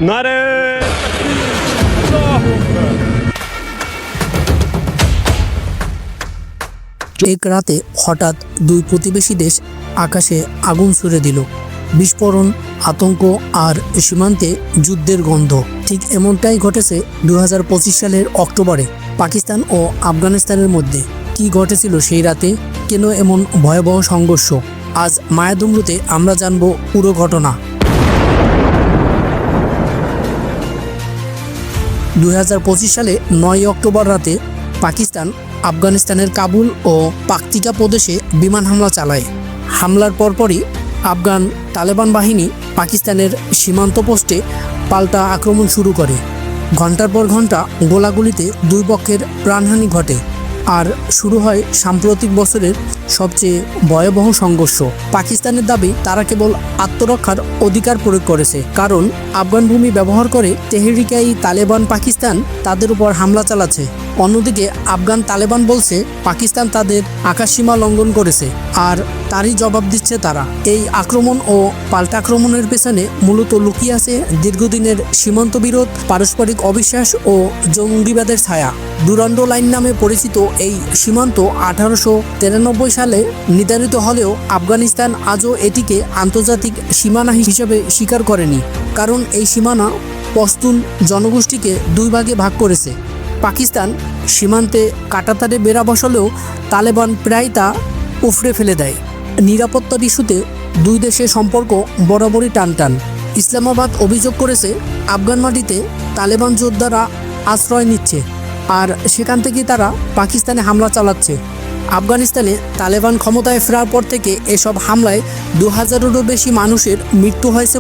নারে এক রাতে হঠাৎ দুই প্রতিবেশী দেশ আকাশে আগুন ছুড়ে দিল। বিস্ফোরণ, আতঙ্ক আর সীমান্তে যুদ্ধের গন্ধ। ঠিক এমনটাই ঘটেছে 2025 সালের অক্টোবরে পাকিস্তান ও আফগানিস্তানের মধ্যে। কি ঘটেছিল সেই রাতে, কেন এমন ভয়াবহ সংঘর্ষ? আজ মায়াদুমরুতে আমরা জানব পুরো ঘটনা। 2025 সালে 9 অক্টোবর রাতে পাকিস্তান আফগানিস্তানের কাবুল ও পাকতিকা প্রদেশে বিমান হামলা চালায়। হামলার পরপরই আফগান তালেবান বাহিনী পাকিস্তানের সীমান্ত পোস্টে পাল্টা আক্রমণ শুরু করে। ঘন্টার পর ঘন্টা গোলাগুলিতে দুই পক্ষের প্রাণহানি ঘটে আর শুরু হয় সাম্প্রতিক বছরের সবচেয়ে ভয়াবহ সংঘর্ষ। পাকিস্তানের দাবি তারা কেবল আত্মরক্ষার অধিকার প্রয়োগ করেছে, কারণ আফগান ভূমি ব্যবহার করে তেহরিকাই তালেবান পাকিস্তান তাদের উপর হামলা চালাচ্ছে। অন্যদিকে আফগান তালেবান বলছে পাকিস্তান তাদের আকাশসীমা লঙ্ঘন করেছে আর তারই জবাব দিচ্ছে তারা। এই আক্রমণ ও পাল্টা আক্রমণের পেছনে মূলত লুকিয়ে আছে দীর্ঘদিনের সীমান্ত বিরোধ, পারস্পরিক অবিশ্বাস ও জঙ্গিবাদের ছায়া। ডুরান্ডো লাইন নামে পরিচিত এই সীমান্ত 1893 সালে নির্ধারিত হলেও আফগানিস্তান আজও এটিকে আন্তর্জাতিক সীমানা হিসেবে স্বীকার করেনি, কারণ এই সীমানা পশতুন জনগোষ্ঠীকে দুই ভাগে ভাগ করেছে। পাকিস্তান সীমান্তে কাঁটাতারে বেড়া বসালেও তালেবান প্রায় তা উফড়ে ফেলে দেয়। নিরাপত্তার ইস্যুতে দুই দেশের সম্পর্ক বরাবরই টানটান। ইসলামাবাদ অভিযোগ করেছে আফগান মাটিতে তালেবান যোদ্ধারা আশ্রয় নিচ্ছে আর সেখান থেকেই তারা পাকিস্তানে হামলা চালাচ্ছে। আফগানিস্তানে তালেবান ক্ষমতায় ফেরার পর থেকে এসব হামলায় 2000-এরও বেশি মানুষের মৃত্যু হয়েছে